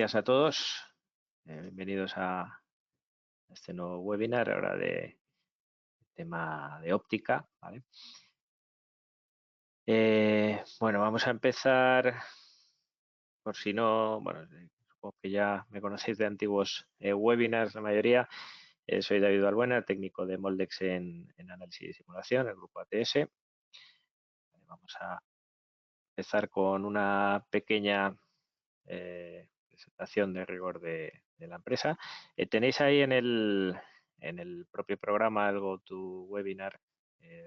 Gracias a todos. Bienvenidos a este nuevo webinar ahora de tema de óptica. ¿Vale? Bueno, vamos a empezar, por si no, bueno, supongo que ya me conocéis de antiguos webinars, la mayoría. Soy David Balbuena, técnico de Moldex en análisis y simulación, el grupo ATS. Vamos a empezar con una pequeña presentación de rigor de la empresa. Tenéis ahí en el propio programa, el GoToWebinar,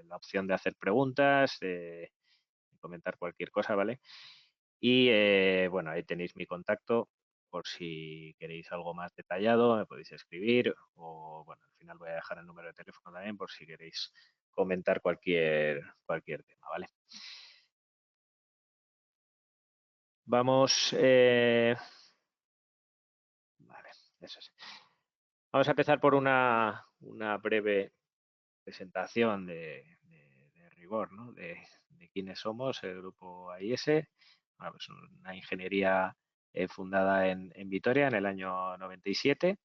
la opción de hacer preguntas, de comentar cualquier cosa, ¿vale? Y bueno, ahí tenéis mi contacto por si queréis algo más detallado, me podéis escribir o bueno, al final voy a dejar el número de teléfono también por si queréis comentar cualquier tema, ¿vale? Vamos, vale, eso es. Vamos a empezar por una breve presentación de rigor, ¿no? de quiénes somos, el grupo AIS. Bueno, pues una ingeniería fundada en Vitoria en el año 97.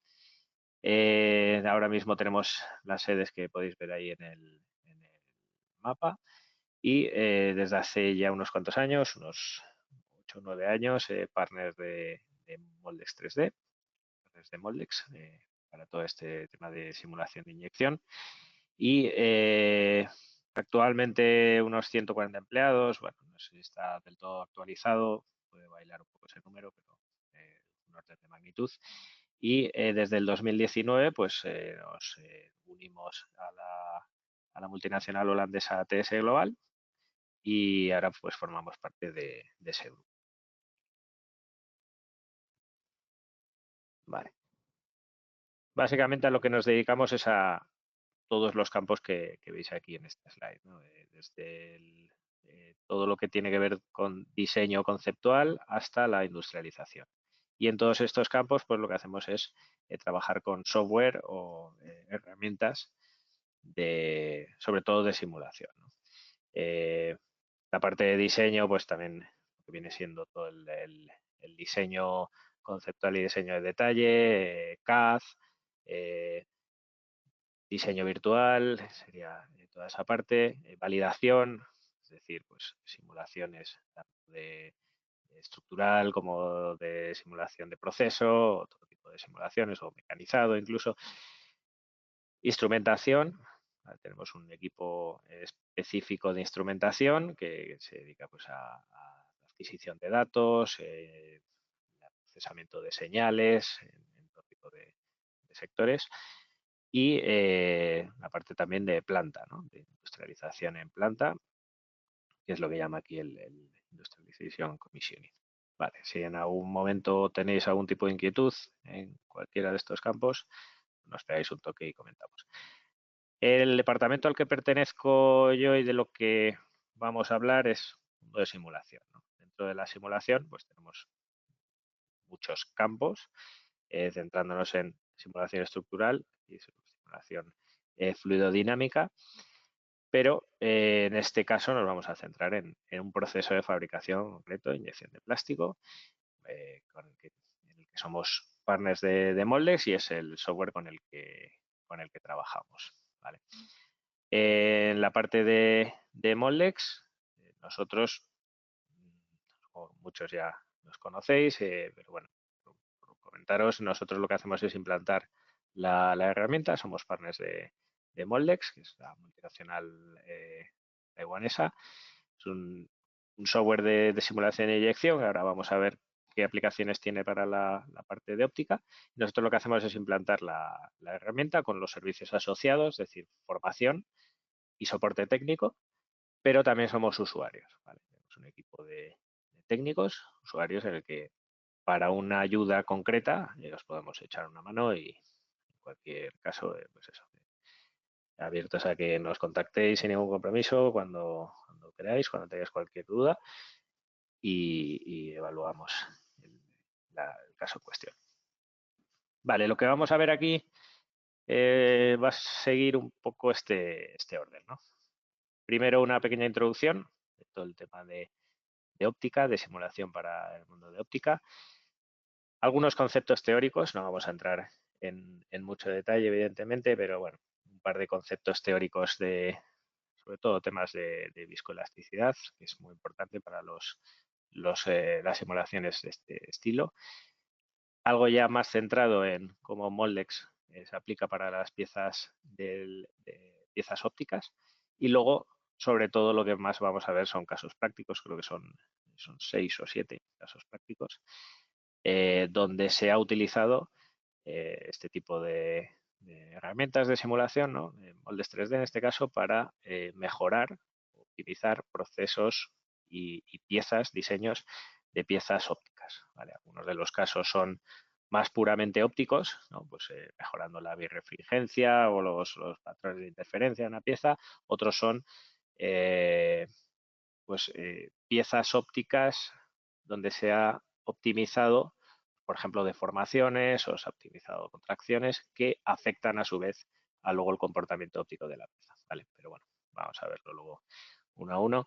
Ahora mismo tenemos las sedes que podéis ver ahí en el mapa y desde hace ya unos cuantos años, unos 8 o 9 años, partners de Moldex 3D, partners de Moldex, para todo este tema de simulación de inyección. Y actualmente unos 140 empleados, bueno, no sé si está del todo actualizado, puede bailar un poco ese número, pero un orden de magnitud. Y desde el 2019 pues nos unimos a la multinacional holandesa ATS Global y ahora pues formamos parte de ese grupo. Vale. Básicamente a lo que nos dedicamos es a todos los campos que veis aquí en esta slide, ¿no? Desde todo lo que tiene que ver con diseño conceptual hasta la industrialización. Y en todos estos campos, pues lo que hacemos es trabajar con software o herramientas sobre todo de simulación, ¿no? La parte de diseño, pues también viene siendo todo el diseño conceptual y diseño de detalle, CAD, diseño virtual, sería toda esa parte, validación, es decir, pues simulaciones tanto de estructural como de simulación de proceso, otro tipo de simulaciones o mecanizado incluso. Instrumentación, tenemos un equipo específico de instrumentación que se dedica pues a la adquisición de datos, procesamiento de señales en todo tipo de sectores y la parte también de planta, ¿no? De industrialización en planta, que es lo que llama aquí el Industrialization Commissioning. Vale, si en algún momento tenéis algún tipo de inquietud en cualquiera de estos campos, nos pegáis un toque y comentamos. El departamento al que pertenezco yo y de lo que vamos a hablar es mundo de simulación, ¿no? Dentro de la simulación, pues tenemos muchos campos, centrándonos en simulación estructural y simulación fluidodinámica, pero en este caso nos vamos a centrar en un proceso de fabricación concreto, inyección de plástico, en el que somos partners de Moldex y es el software con el que trabajamos. ¿Vale? En la parte de Moldex, nosotros, muchos ya nos conocéis, pero bueno, por comentaros, nosotros lo que hacemos es implantar la herramienta, somos partners de Moldex, que es la multinacional taiwanesa. Es un software de simulación e inyección, ahora vamos a ver qué aplicaciones tiene para la parte de óptica. Nosotros lo que hacemos es implantar la herramienta con los servicios asociados, es decir, formación y soporte técnico, pero también somos usuarios, ¿vale? Tenemos un equipo de técnicos, usuarios en el que para una ayuda concreta os podemos echar una mano y en cualquier caso, pues eso, abiertos a que nos contactéis sin ningún compromiso cuando queráis, cuando tengáis cualquier duda y evaluamos el caso en cuestión. Vale, lo que vamos a ver aquí va a seguir un poco este orden, ¿no? Primero una pequeña introducción de todo el tema de óptica, de simulación para el mundo de óptica. Algunos conceptos teóricos, no vamos a entrar en mucho detalle, evidentemente, pero bueno, un par de conceptos teóricos sobre todo temas de viscoelasticidad, que es muy importante para las simulaciones de este estilo. Algo ya más centrado en cómo Moldex se aplica para las piezas de piezas ópticas. Y luego, sobre todo, lo que más vamos a ver son casos prácticos, creo que son 6 o 7 casos prácticos, donde se ha utilizado este tipo de herramientas de simulación, ¿no? Moldes 3D en este caso, para mejorar, optimizar procesos y piezas, diseños de piezas ópticas. ¿Vale? Algunos de los casos son más puramente ópticos, ¿no? Pues, mejorando la birrefringencia o los patrones de interferencia en una pieza. Otros son piezas ópticas donde se ha optimizado, por ejemplo, deformaciones o se ha optimizado contracciones que afectan a su vez a luego el comportamiento óptico de la pieza. ¿Vale? Pero bueno, vamos a verlo luego uno a uno.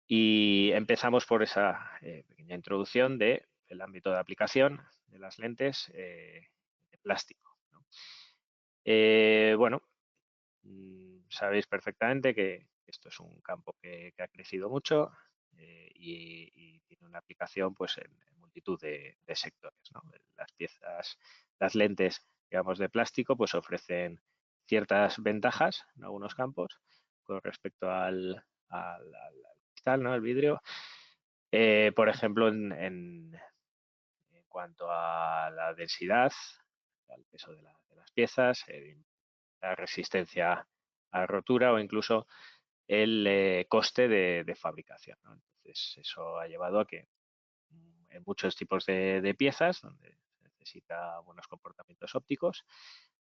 Y empezamos por esa pequeña introducción del ámbito de aplicación de las lentes de plástico, ¿no? Bueno, sabéis perfectamente que esto es un campo que ha crecido mucho y tiene una aplicación pues en multitud de sectores, ¿no? Las piezas, las lentes, digamos, de plástico, pues ofrecen ciertas ventajas en algunos campos con respecto al cristal, ¿no? El vidrio. Por ejemplo, en cuanto a la densidad, al peso de las piezas, la resistencia a rotura o incluso el coste de fabricación, ¿no? Entonces, eso ha llevado a que en muchos tipos de piezas, donde se necesita buenos comportamientos ópticos,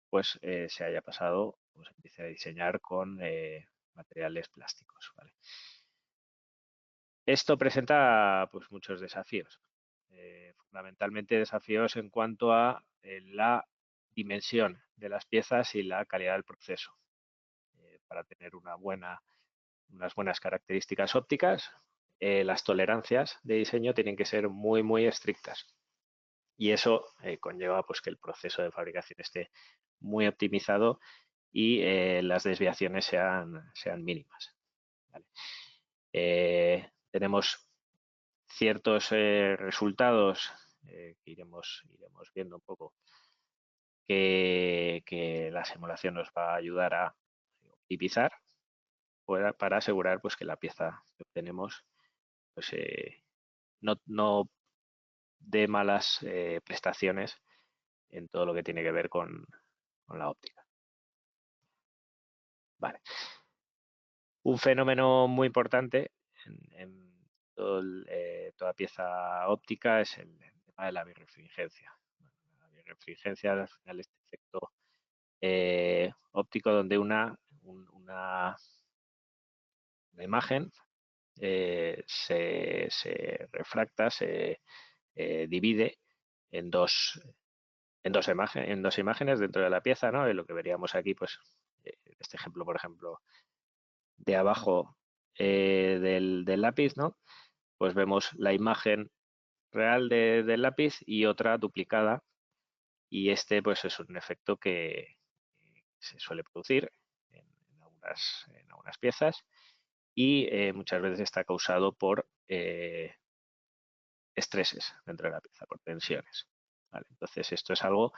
pues se haya pasado, pues empiece a diseñar con materiales plásticos, ¿vale? Esto presenta pues muchos desafíos, fundamentalmente desafíos en cuanto a la dimensión de las piezas y la calidad del proceso. Para tener unas buenas características ópticas, las tolerancias de diseño tienen que ser muy, muy estrictas. Y eso conlleva pues, que el proceso de fabricación esté muy optimizado y las desviaciones sean mínimas. ¿Vale? Tenemos ciertos resultados que iremos viendo un poco que la simulación nos va a ayudar a optimizar para asegurar pues, que la pieza que obtenemos pues, no dé malas prestaciones en todo lo que tiene que ver con la óptica. Vale. Un fenómeno muy importante en toda pieza óptica es el tema de la birrefringencia. La birrefringencia al final es este efecto óptico donde una imagen se refracta, se divide en dos imágenes dentro de la pieza, ¿no? Y lo que veríamos aquí, pues, este ejemplo, por ejemplo, de abajo del lápiz, ¿no? Pues vemos la imagen real del lápiz y otra duplicada. Y este, pues, es un efecto que se suele producir en algunas piezas y muchas veces está causado por estreses dentro de la pieza, por tensiones. ¿Vale? Entonces, esto es algo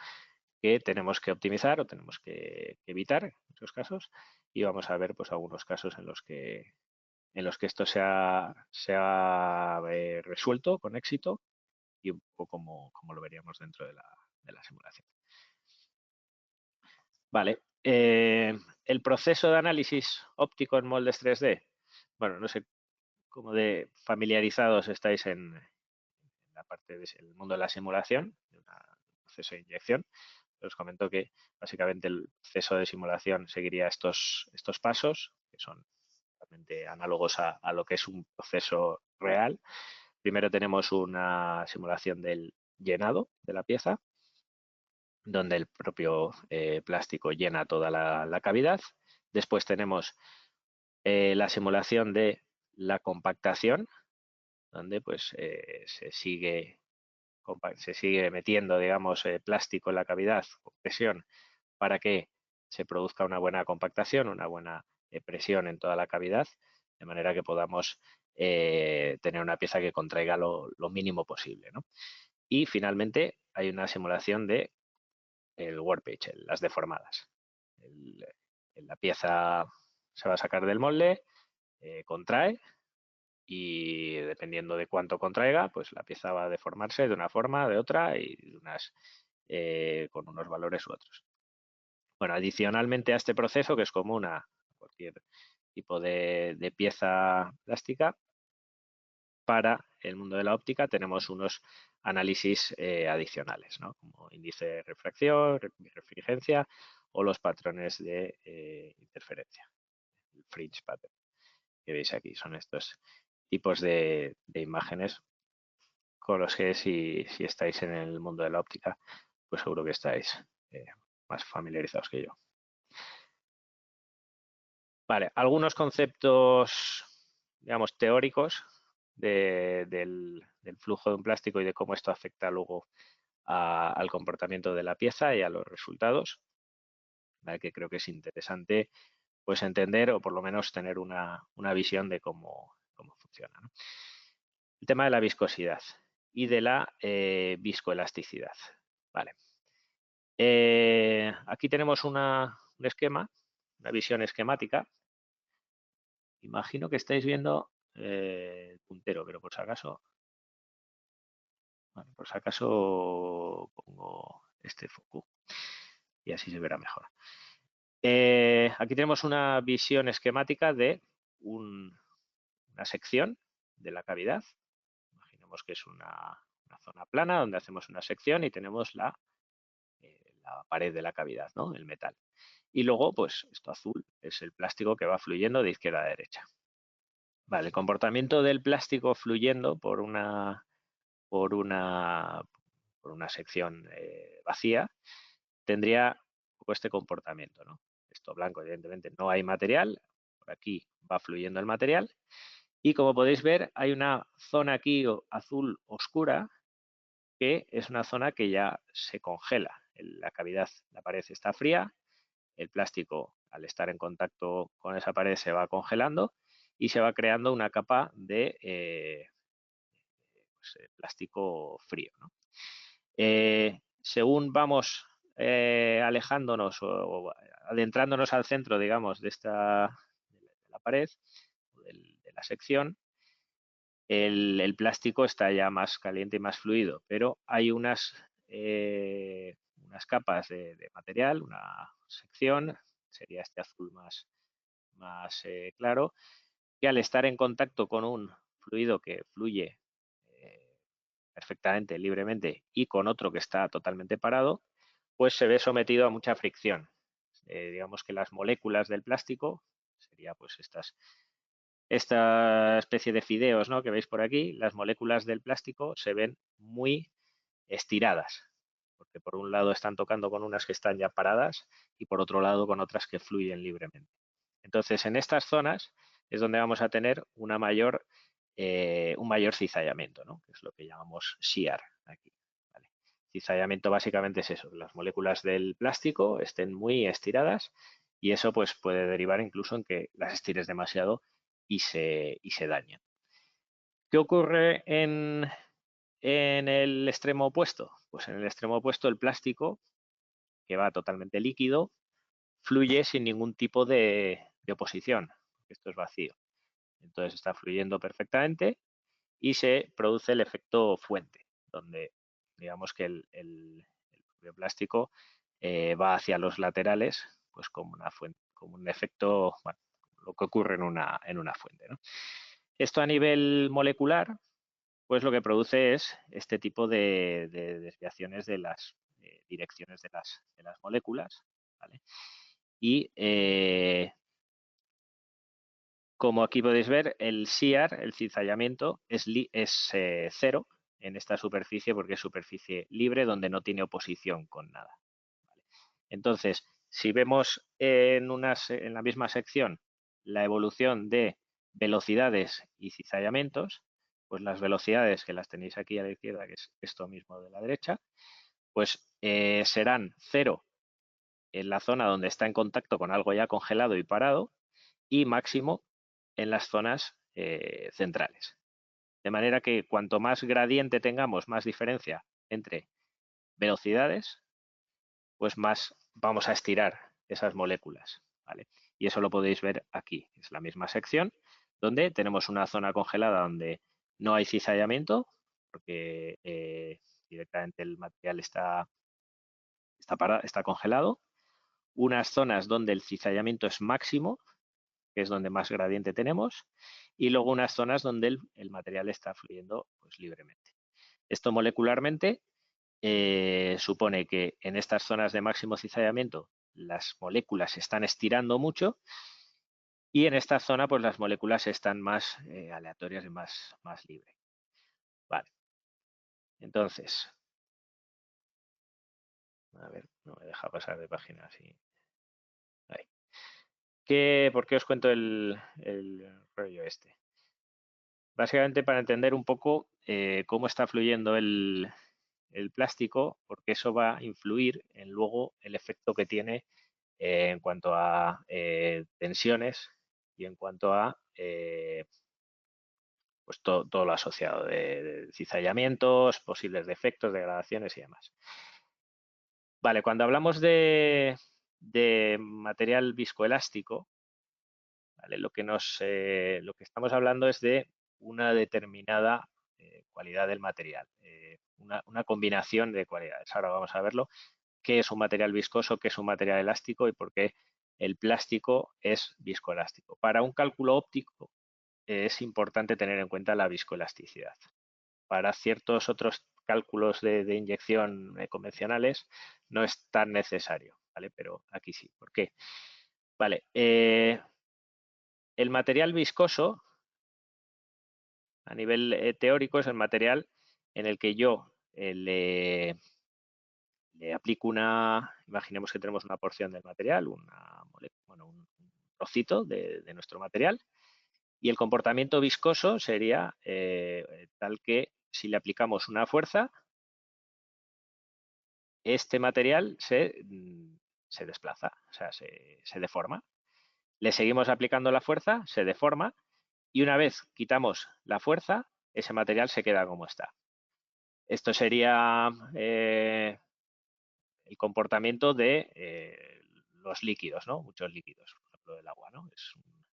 que tenemos que optimizar o tenemos que evitar en muchos casos y vamos a ver pues algunos casos en los que esto se ha resuelto con éxito y un poco como lo veríamos dentro de la simulación. Vale, el proceso de análisis óptico en moldes 3D. Bueno, no sé cómo de familiarizados estáis en la parte del mundo de la simulación, de un proceso de inyección. Os comento que básicamente el proceso de simulación seguiría estos pasos, que son realmente análogos a lo que es un proceso real. Primero tenemos una simulación del llenado de la pieza, donde el propio plástico llena toda la cavidad. Después tenemos la simulación de la compactación, donde pues se sigue se sigue metiendo, digamos, plástico en la cavidad con presión para que se produzca una buena compactación, una buena presión en toda la cavidad, de manera que podamos tener una pieza que contraiga lo mínimo posible, ¿no? Y finalmente hay una simulación de el warpage, las deformadas. La pieza se va a sacar del molde, contrae y dependiendo de cuánto contraiga, pues la pieza va a deformarse de una forma, de otra y con unos valores u otros. Bueno, adicionalmente a este proceso, que es común a cualquier tipo de pieza plástica, para el mundo de la óptica tenemos unos análisis adicionales, ¿no? Como índice de refracción, refringencia o los patrones de interferencia, el fringe pattern que veis aquí. Son estos tipos de imágenes con los que si estáis en el mundo de la óptica, pues seguro que estáis más familiarizados que yo. Vale, algunos conceptos, digamos, teóricos del flujo de un plástico y de cómo esto afecta luego al comportamiento de la pieza y a los resultados, ¿vale? Que creo que es interesante pues entender o por lo menos tener una visión de cómo funciona, ¿no? El tema de la viscosidad y de la viscoelasticidad. Vale. Aquí tenemos un esquema, una visión esquemática. Imagino que estáis viendo el puntero, pero por si acaso, bueno, por si acaso pongo este foco y así se verá mejor. Aquí tenemos una visión esquemática de una sección de la cavidad. Imaginemos que es una zona plana donde hacemos una sección y tenemos la pared de la cavidad, ¿no? El metal. Y luego, pues esto azul es el plástico que va fluyendo de izquierda a derecha. Vale, el comportamiento del plástico fluyendo por una sección vacía tendría un poco este comportamiento, ¿no? Esto blanco, evidentemente, no hay material. Por aquí va fluyendo el material. Y como podéis ver, hay una zona aquí azul oscura que es una zona que ya se congela. La cavidad, la pared está fría, el plástico al estar en contacto con esa pared se va congelando y se va creando una capa de plástico frío, ¿no? Según vamos alejándonos o adentrándonos al centro, digamos, de la pared, de la sección, el plástico está ya más caliente y más fluido, pero hay unas capas de material, una sección, sería este azul más claro, que al estar en contacto con un fluido que fluye perfectamente, libremente, y con otro que está totalmente parado, pues se ve sometido a mucha fricción. Digamos que las moléculas del plástico, sería pues esta especie de fideos, ¿no?, que veis por aquí, las moléculas del plástico se ven muy estiradas, porque por un lado están tocando con unas que están ya paradas y por otro lado con otras que fluyen libremente. Entonces, en estas zonas es donde vamos a tener un mayor cizallamiento, ¿no?, que es lo que llamamos shear aquí. ¿Vale? Cizallamiento básicamente es eso, que las moléculas del plástico estén muy estiradas y eso pues puede derivar incluso en que las estires demasiado y se dañen. ¿Qué ocurre en el extremo opuesto? Pues en el extremo opuesto el plástico, que va totalmente líquido, fluye sin ningún tipo de oposición. Esto es vacío. Entonces está fluyendo perfectamente y se produce el efecto fuente, donde digamos que el propio plástico va hacia los laterales, pues como una fuente, como un efecto, bueno, lo que ocurre en una fuente, ¿no? Esto a nivel molecular, pues lo que produce es este tipo de desviaciones de las direcciones de las moléculas, ¿vale? Y como aquí podéis ver, el shear, el cizallamiento, es cero en esta superficie porque es superficie libre donde no tiene oposición con nada. ¿Vale? Entonces, si vemos en la misma sección la evolución de velocidades y cizallamientos, pues las velocidades que las tenéis aquí a la izquierda, que es esto mismo de la derecha, pues serán 0 en la zona donde está en contacto con algo ya congelado y parado y máximo en las zonas centrales. De manera que cuanto más gradiente tengamos, más diferencia entre velocidades, pues más vamos a estirar esas moléculas, ¿vale? Y eso lo podéis ver aquí, es la misma sección, donde tenemos una zona congelada donde no hay cizallamiento, porque directamente el material está congelado. Unas zonas donde el cizallamiento es máximo, que es donde más gradiente tenemos, y luego unas zonas donde el material está fluyendo pues, libremente. Esto molecularmente supone que en estas zonas de máximo cizallamiento las moléculas se están estirando mucho y en esta zona pues las moléculas están más aleatorias y más libres. Vale. Entonces, a ver, no me deja pasar de página así. Ahí. ¿Por qué os cuento el rollo este? Básicamente para entender un poco cómo está fluyendo el plástico, porque eso va a influir en luego el efecto que tiene en cuanto a tensiones y en cuanto a pues todo lo asociado de cizallamientos, posibles defectos, degradaciones y demás. Vale, cuando hablamos de material viscoelástico, ¿vale? Lo que estamos hablando es de una determinada cualidad del material, una combinación de cualidades. Ahora vamos a verlo. ¿Qué es un material viscoso? ¿Qué es un material elástico? Y por qué el plástico es viscoelástico. Para un cálculo óptico es importante tener en cuenta la viscoelasticidad. Para ciertos otros cálculos de inyección convencionales no es tan necesario, ¿vale? Pero aquí sí. ¿Por qué? Vale. El material viscoso, a nivel teórico, es el material en el que yo le aplico imaginemos que tenemos una porción del material, un trocito de nuestro material, y el comportamiento viscoso sería tal que si le aplicamos una fuerza, este material se desplaza, o sea, se deforma. Le seguimos aplicando la fuerza, se deforma, y una vez quitamos la fuerza, ese material se queda como está. Esto sería el comportamiento de los líquidos, ¿no? Muchos líquidos, por ejemplo, del agua, ¿no? Es un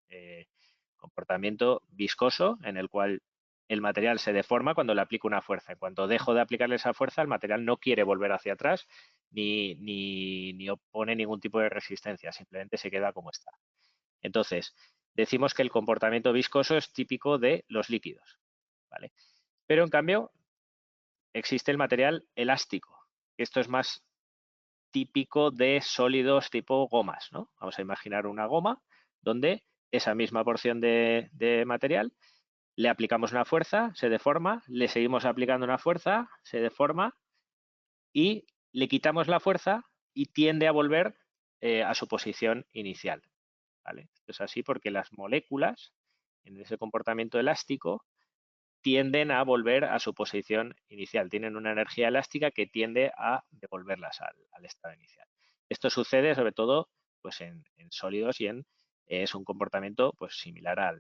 comportamiento viscoso en el cual el material se deforma cuando le aplico una fuerza. En cuanto dejo de aplicarle esa fuerza, el material no quiere volver hacia atrás ni opone ningún tipo de resistencia, simplemente se queda como está. Entonces, decimos que el comportamiento viscoso es típico de los líquidos, ¿vale? Pero en cambio, existe el material elástico. Esto es más típico de sólidos tipo gomas, ¿no? Vamos a imaginar una goma donde esa misma porción de material le aplicamos una fuerza, se deforma, le seguimos aplicando una fuerza, se deforma y le quitamos la fuerza y tiende a volver a su posición inicial. ¿Vale? Esto es así porque las moléculas en ese comportamiento elástico tienden a volver a su posición inicial. Tienen una energía elástica que tiende a devolverlas al estado inicial. Esto sucede sobre todo pues, en sólidos y es un comportamiento pues, similar a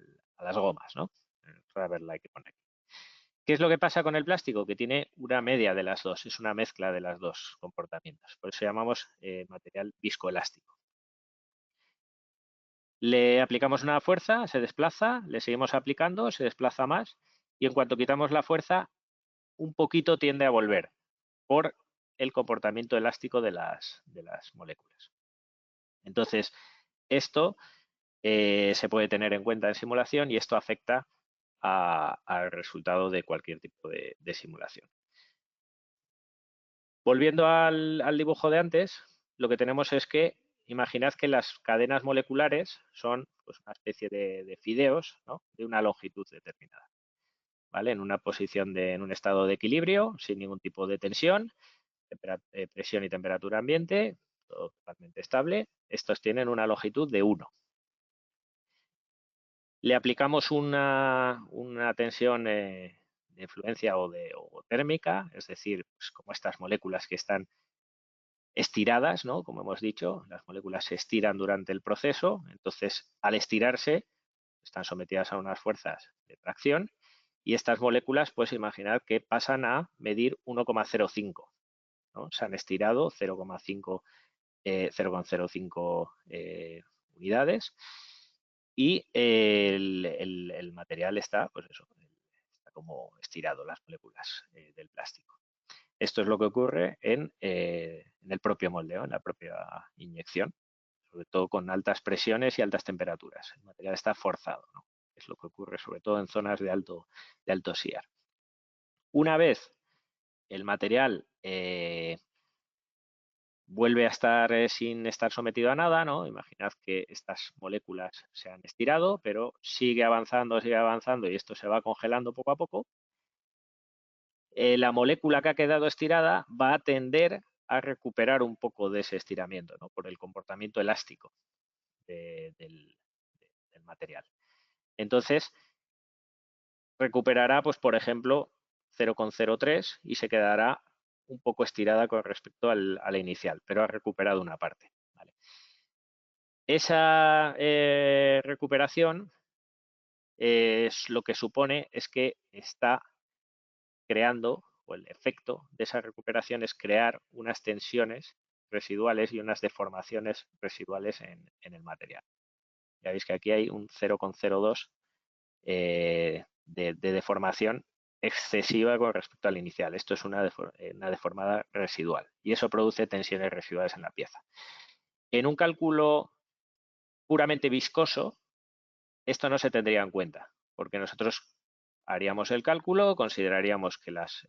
las gomas, ¿no? ¿Qué es lo que pasa con el plástico? Que tiene una media de las dos, es una mezcla de los dos comportamientos. Por eso llamamos material viscoelástico. Le aplicamos una fuerza, se desplaza, le seguimos aplicando, se desplaza más y en cuanto quitamos la fuerza, un poquito tiende a volver por el comportamiento elástico de las moléculas. Entonces, esto se puede tener en cuenta en simulación y esto afecta al resultado de cualquier tipo de simulación. Volviendo al dibujo de antes, lo que tenemos es que imaginad que las cadenas moleculares son pues, una especie de fideos, ¿no? De una longitud determinada. ¿Vale? En una posición en un estado de equilibrio, sin ningún tipo de tensión, presión y temperatura ambiente, todo totalmente estable. Estos tienen una longitud de 1. Le aplicamos una tensión influencia o térmica, es decir, pues como estas moléculas que están estiradas, ¿no? Como hemos dicho, las moléculas se estiran durante el proceso, entonces al estirarse están sometidas a unas fuerzas de tracción y estas moléculas, pues imaginad que pasan a medir 1,05, ¿no? Se han estirado 0,05 unidades y el material está, pues eso, está como estirado, las moléculas del plástico. Esto es lo que ocurre en el propio moldeo, en la propia inyección, sobre todo con altas presiones y altas temperaturas. El material está forzado, ¿no? Es lo que ocurre sobre todo en zonas de alto SIAR. Una vez el material vuelve a estar sin estar sometido a nada, ¿no? Imaginad que estas moléculas se han estirado, pero sigue avanzando y esto se va congelando poco a poco. La molécula que ha quedado estirada va a tender a recuperar un poco de ese estiramiento, ¿no? Por el comportamiento elástico del material. Entonces, recuperará, pues, por ejemplo, 0,03 y se quedará un poco estirada con respecto a la inicial, pero ha recuperado una parte. ¿Vale? Esa recuperación es lo que supone es que está creando, o el efecto de esa recuperación es crear unas tensiones residuales y unas deformaciones residuales en el material. Ya veis que aquí hay un 0,02 de deformación excesiva con respecto al inicial. Esto es una deformada residual y eso produce tensiones residuales en la pieza. En un cálculo puramente viscoso, esto no se tendría en cuenta, porque nosotros haríamos el cálculo, consideraríamos que las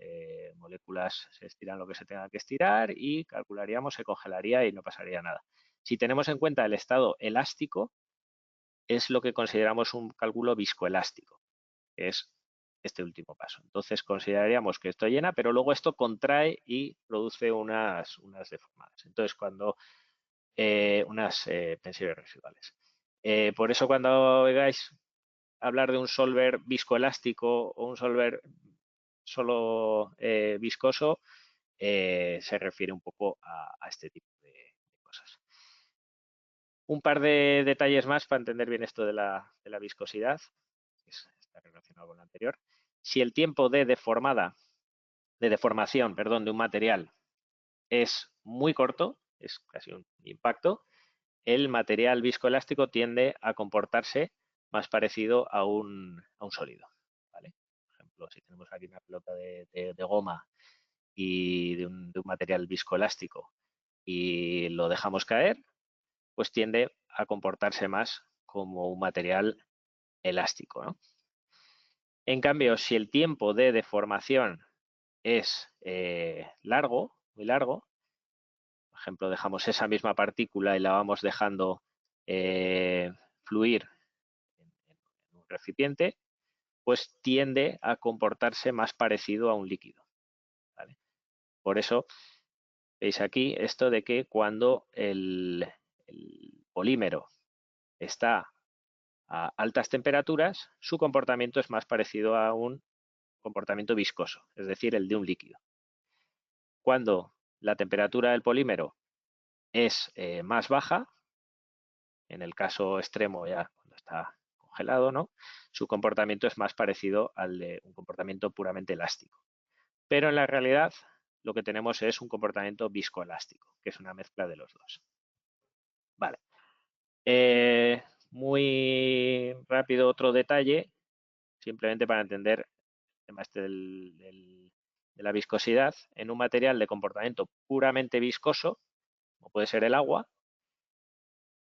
moléculas se estiran lo que se tenga que estirar y calcularíamos, se congelaría y no pasaría nada. Si tenemos en cuenta el estado elástico, es lo que consideramos un cálculo viscoelástico, que es este último paso. Entonces consideraríamos que esto llena, pero luego esto contrae y produce unas deformadas. Entonces cuando unas tensiones residuales. Por eso cuando oigáis hablar de un solver viscoelástico o un solver solo viscoso, se refiere un poco a este tipo de cosas. Un par de detalles más para entender bien esto de la viscosidad, que está relacionado con lo anterior. Si el tiempo de deformación, de un material es muy corto, es casi un impacto, el material viscoelástico tiende a comportarse más parecido a un sólido. ¿Vale? Por ejemplo, si tenemos aquí una pelota de goma y de un material viscoelástico y lo dejamos caer, pues tiende a comportarse más como un material elástico, ¿no? En cambio, si el tiempo de deformación es largo, muy largo, por ejemplo, dejamos esa misma partícula y la vamos dejando fluir en un recipiente, pues tiende a comportarse más parecido a un líquido. ¿Vale? Por eso, veis aquí esto de que cuando el polímero está a altas temperaturas, su comportamiento es más parecido a un comportamiento viscoso, es decir, el de un líquido. Cuando la temperatura del polímero es más baja, en el caso extremo ya cuando está congelado, ¿no? Su comportamiento es más parecido al de un comportamiento puramente elástico. Pero en la realidad lo que tenemos es un comportamiento viscoelástico, que es una mezcla de los dos. Vale. Muy rápido otro detalle, simplemente para entender el tema este de la viscosidad. En un material de comportamiento puramente viscoso, como puede ser el agua,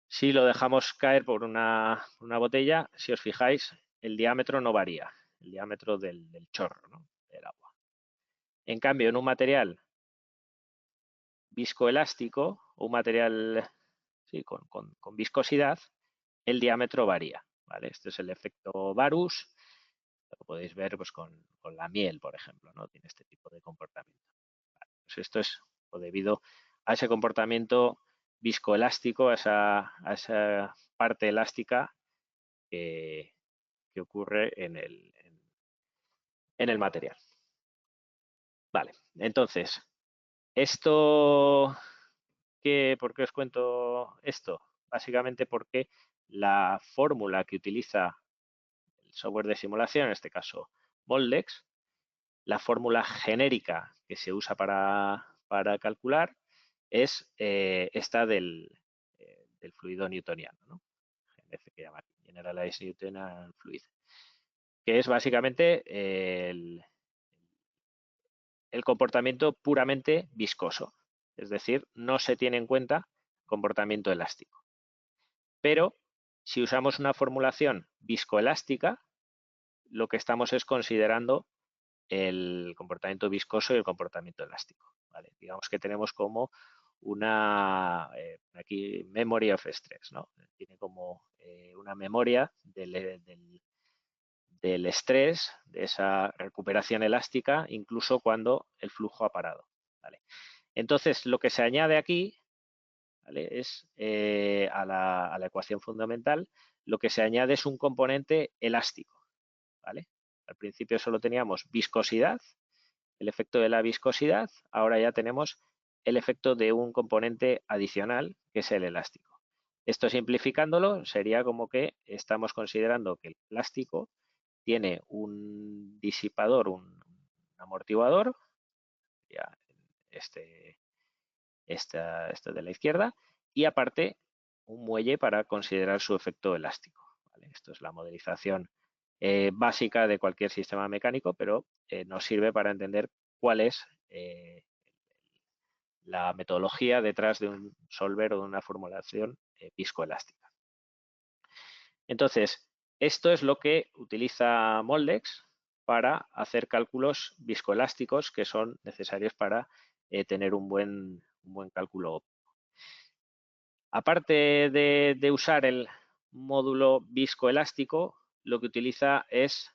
si lo dejamos caer por una botella, si os fijáis, el diámetro no varía, el diámetro del chorro, ¿no? Del agua. En cambio, en un material viscoelástico o un material sí, con viscosidad, el diámetro varía. ¿Vale? Este es el efecto Varus. Lo podéis ver pues, con la miel, por ejemplo, ¿no? Tiene este tipo de comportamiento. Vale, pues esto es debido a ese comportamiento viscoelástico, a esa parte elástica que ocurre en en el material. Vale, entonces, esto, ¿por qué os cuento esto? Básicamente porque la fórmula que utiliza el software de simulación, en este caso Moldex, la fórmula genérica que se usa para calcular es esta del fluido newtoniano, ¿no? GNF, que llama aquí, Generalized Newtonian Fluid, que es básicamente el comportamiento puramente viscoso, es decir, no se tiene en cuenta comportamiento elástico. Pero si usamos una formulación viscoelástica, lo que estamos es considerando el comportamiento viscoso y el comportamiento elástico. ¿Vale? Digamos que tenemos como una aquí memory of stress, ¿no? Tiene como una memoria del estrés, de esa recuperación elástica, incluso cuando el flujo ha parado. ¿Vale? Entonces, lo que se añade aquí, ¿vale? Es a la ecuación fundamental, lo que se añade es un componente elástico. ¿Vale? Al principio solo teníamos viscosidad, el efecto de la viscosidad, ahora ya tenemos el efecto de un componente adicional, que es el elástico. Esto simplificándolo sería como que estamos considerando que el plástico tiene un disipador, un amortiguador, ya este de la izquierda, y aparte un muelle para considerar su efecto elástico. ¿Vale? Esto es la modelización básica de cualquier sistema mecánico, pero nos sirve para entender cuál es la metodología detrás de un solver o de una formulación viscoelástica. Entonces, esto es lo que utiliza Moldex para hacer cálculos viscoelásticos que son necesarios para tener un buen cálculo óptimo. Aparte de usar el módulo viscoelástico, lo que utiliza es,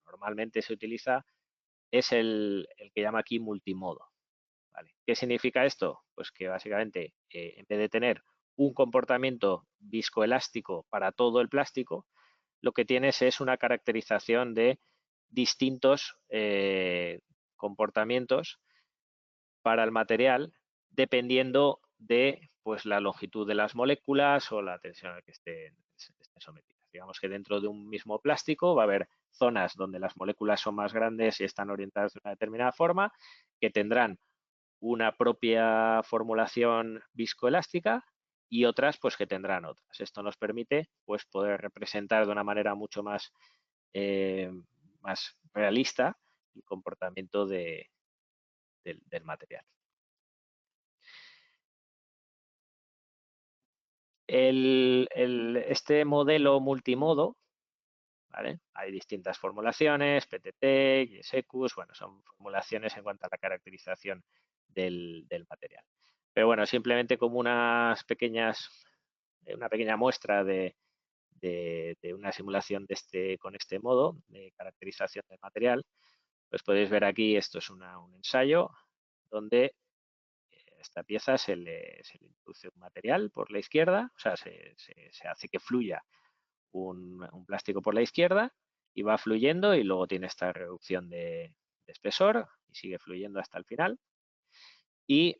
normalmente se utiliza, es el que llama aquí multimodo. ¿Vale? ¿Qué significa esto? Pues que básicamente en vez de tener un comportamiento viscoelástico para todo el plástico, lo que tienes es una caracterización de distintos comportamientos para el material dependiendo de pues, la longitud de las moléculas o la tensión a la que estén sometidas. Digamos que dentro de un mismo plástico va a haber zonas donde las moléculas son más grandes y están orientadas de una determinada forma, que tendrán una propia formulación viscoelástica y otras pues que tendrán otras. Esto nos permite pues poder representar de una manera mucho más realista el comportamiento del material. Este modelo multimodo, ¿vale? Hay distintas formulaciones, PTT, GSECUS, bueno, son formulaciones en cuanto a la caracterización del material. Pero bueno, simplemente como una pequeña muestra de una simulación con este modo de caracterización del material, pues podéis ver aquí, esto es un ensayo donde esta pieza se le introduce un material por la izquierda, o sea, se hace que fluya un plástico por la izquierda y va fluyendo y luego tiene esta reducción de espesor y sigue fluyendo hasta el final. Y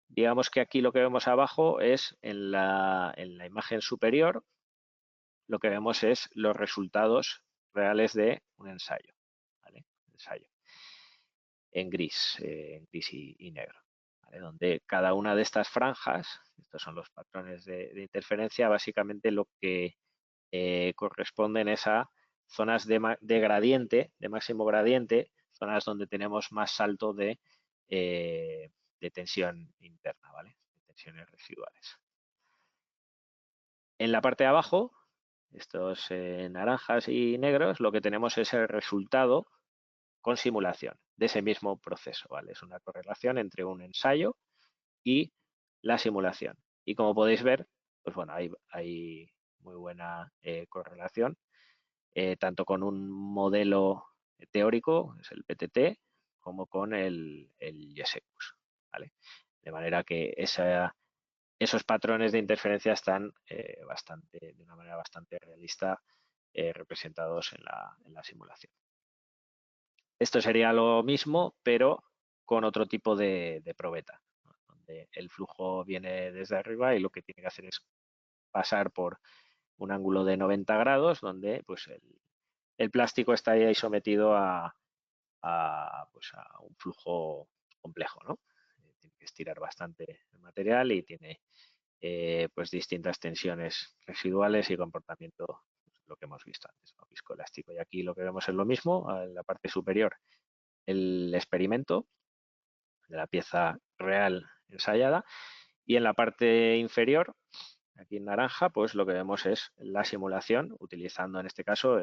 digamos que aquí lo que vemos abajo es en la imagen superior, lo que vemos es los resultados reales de un ensayo. ¿Vale? Ensayo en gris y negro. ¿Vale? Donde cada una de estas franjas, estos son los patrones de interferencia, básicamente lo que corresponden es a zonas de gradiente, de máximo gradiente, zonas donde tenemos más salto de tensión interna, ¿vale? De tensiones residuales. En la parte de abajo, estos naranjas y negros, lo que tenemos es el resultado con simulación de ese mismo proceso, ¿vale? Es una correlación entre un ensayo y la simulación. Y como podéis ver, pues bueno, hay muy buena correlación, tanto con un modelo teórico, es el PTT, como con el GSECUS, ¿vale? De manera que esos patrones de interferencia están de una manera bastante realista representados en la simulación. Esto sería lo mismo, pero con otro tipo de probeta, ¿no? Donde el flujo viene desde arriba y lo que tiene que hacer es pasar por un ángulo de 90 grados, donde pues, el plástico está ahí sometido pues, a un flujo complejo, ¿no? Tiene que estirar bastante el material y tiene pues distintas tensiones residuales y comportamiento, pues, lo que hemos visto antes, ¿no? Viscoelástico. Y aquí lo que vemos es lo mismo, en la parte superior el experimento de la pieza real ensayada y en la parte inferior, aquí en naranja, pues lo que vemos es la simulación utilizando en este caso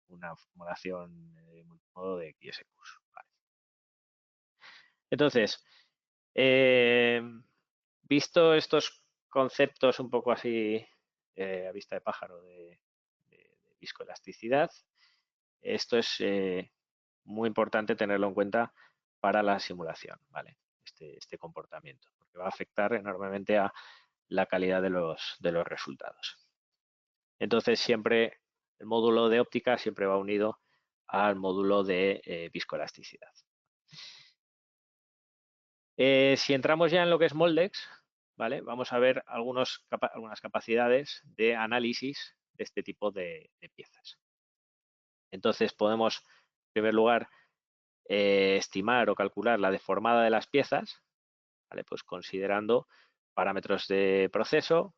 una formulación multimodo de XSQs. Vale. Entonces, eh, visto estos conceptos un poco así a vista de pájaro de viscoelasticidad, esto es muy importante tenerlo en cuenta para la simulación, ¿vale? Este comportamiento, porque va a afectar enormemente a la calidad de los resultados. Entonces, siempre el módulo de óptica siempre va unido al módulo de viscoelasticidad. Si entramos ya en lo que es Moldex, ¿vale? Vamos a ver algunas capacidades de análisis de este tipo de piezas. Entonces podemos, en primer lugar, estimar o calcular la deformada de las piezas, ¿vale? Pues considerando parámetros de proceso,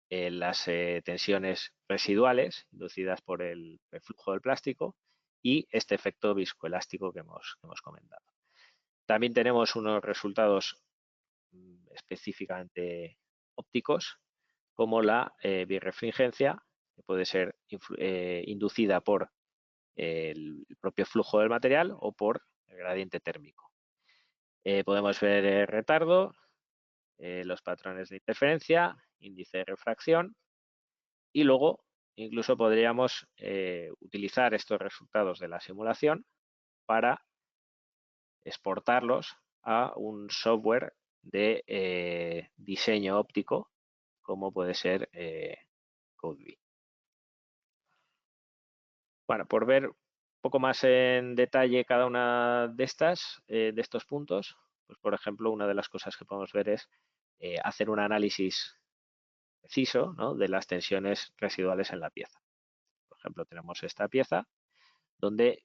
las tensiones residuales inducidas por el flujo del plástico y este efecto viscoelástico que hemos comentado. También tenemos unos resultados específicamente ópticos, como la birrefringencia, que puede ser inducida por el propio flujo del material o por el gradiente térmico. Podemos ver retardo, los patrones de interferencia, índice de refracción y luego incluso podríamos utilizar estos resultados de la simulación para exportarlos a un software de diseño óptico como puede ser CodeBee. Bueno, por ver un poco más en detalle cada una de de estos puntos, pues por ejemplo, una de las cosas que podemos ver es hacer un análisis preciso, ¿no?, de las tensiones residuales en la pieza. Por ejemplo, tenemos esta pieza donde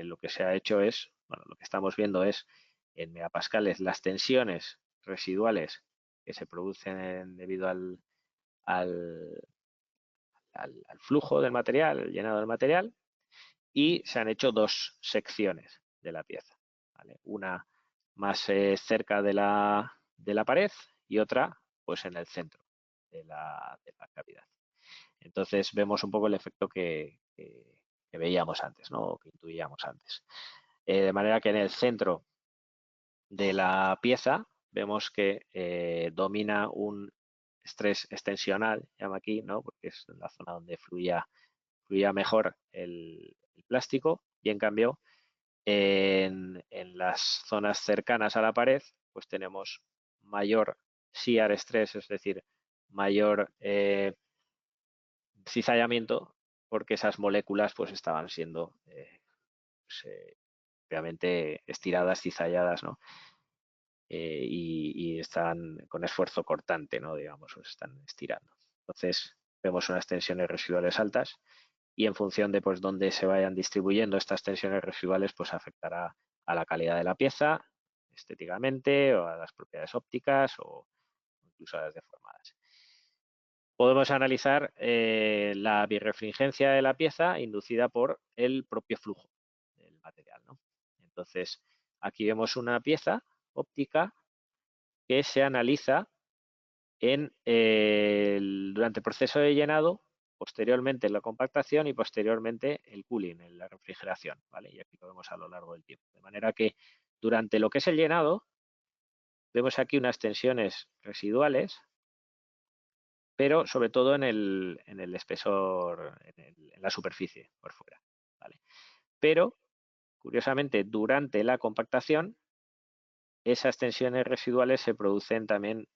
lo que se ha hecho es, bueno, lo que estamos viendo es en megapascales las tensiones residuales que se producen debido al flujo del material, el llenado del material, y se han hecho dos secciones de la pieza, ¿vale? Una más cerca de la pared y otra pues en el centro de la cavidad. Entonces vemos un poco el efecto que veíamos antes, ¿no?, o que intuíamos antes. De manera que en el centro de la pieza vemos que domina un estrés extensional, llama aquí, ¿no?, porque es la zona donde fluía mejor el plástico, y en cambio en las zonas cercanas a la pared pues tenemos mayor shear stress, es decir, mayor cizallamiento, porque esas moléculas pues estaban siendo realmente estiradas, cizalladas, ¿no? Y están con esfuerzo cortante, ¿no?, digamos, pues están estirando. Entonces vemos unas tensiones residuales altas y en función de pues dónde se vayan distribuyendo estas tensiones residuales pues afectará a la calidad de la pieza estéticamente o a las propiedades ópticas o incluso a las deformadas. Podemos analizar la birrefringencia de la pieza inducida por el propio flujo del material, ¿no? Entonces, aquí vemos una pieza óptica que se analiza durante el proceso de llenado, posteriormente la compactación y posteriormente el cooling, en la refrigeración, ¿vale? Y aquí lo vemos a lo largo del tiempo. De manera que durante lo que es el llenado, vemos aquí unas tensiones residuales, pero sobre todo en el espesor, en la superficie por fuera, ¿vale? Pero, curiosamente, durante la compactación, esas tensiones residuales se producen también,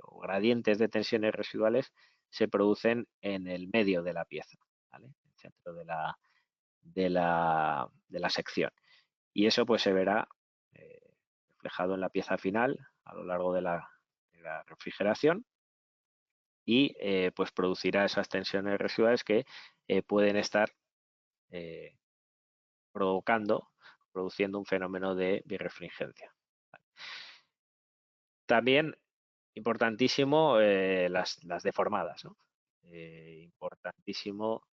o gradientes de tensiones residuales se producen en el medio de la pieza, ¿vale? En el centro de la sección. Y eso pues se verá reflejado en la pieza final a lo largo de la refrigeración y pues producirá esas tensiones residuales que pueden estar eh, produciendo un fenómeno de birrefringencia. También importantísimo las deformadas, ¿no? Importantísimo,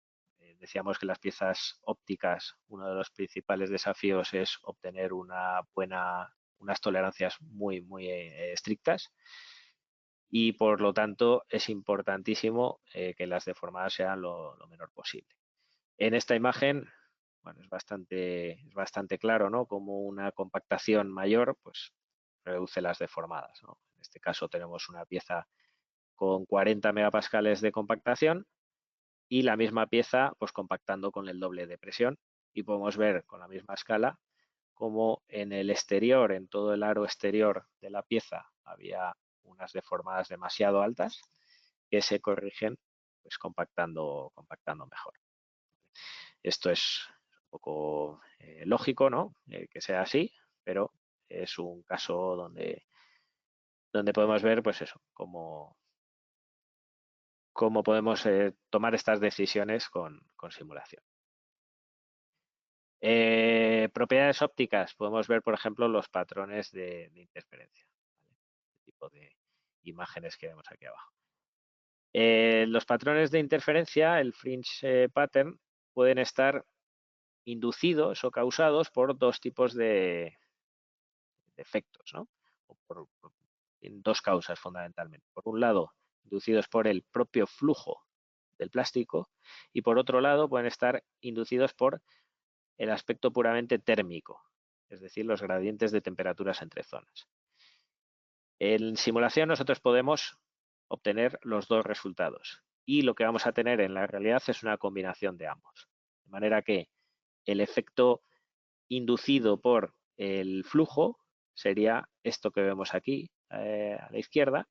decíamos que las piezas ópticas, uno de los principales desafíos es obtener unas tolerancias muy, muy estrictas y por lo tanto es importantísimo que las deformadas sean lo menor posible. En esta imagen, bueno, es bastante claro, ¿no? Como una compactación mayor, pues reduce las deformadas, ¿no? En este caso tenemos una pieza con 40 megapascales de compactación y la misma pieza, pues compactando con el doble de presión y podemos ver con la misma escala como en el exterior, en todo el aro exterior de la pieza, había unas deformadas demasiado altas que se corrigen pues compactando mejor. Esto es un poco lógico, ¿no? Que sea así, pero es un caso donde podemos ver, pues eso, cómo podemos tomar estas decisiones con simulación. Propiedades ópticas, podemos ver, por ejemplo, los patrones de interferencia, ¿vale? Este tipo de imágenes que vemos aquí abajo. Los patrones de interferencia, el fringe pattern, pueden estar inducidos o causados por dos tipos de efectos, ¿no? En dos causas fundamentalmente. Por un lado, inducidos por el propio flujo del plástico y por otro lado pueden estar inducidos por el aspecto puramente térmico, es decir, los gradientes de temperaturas entre zonas. En simulación nosotros podemos obtener los dos resultados y lo que vamos a tener en la realidad es una combinación de ambos. De manera que el efecto inducido por el flujo sería esto que vemos aquí a la izquierda,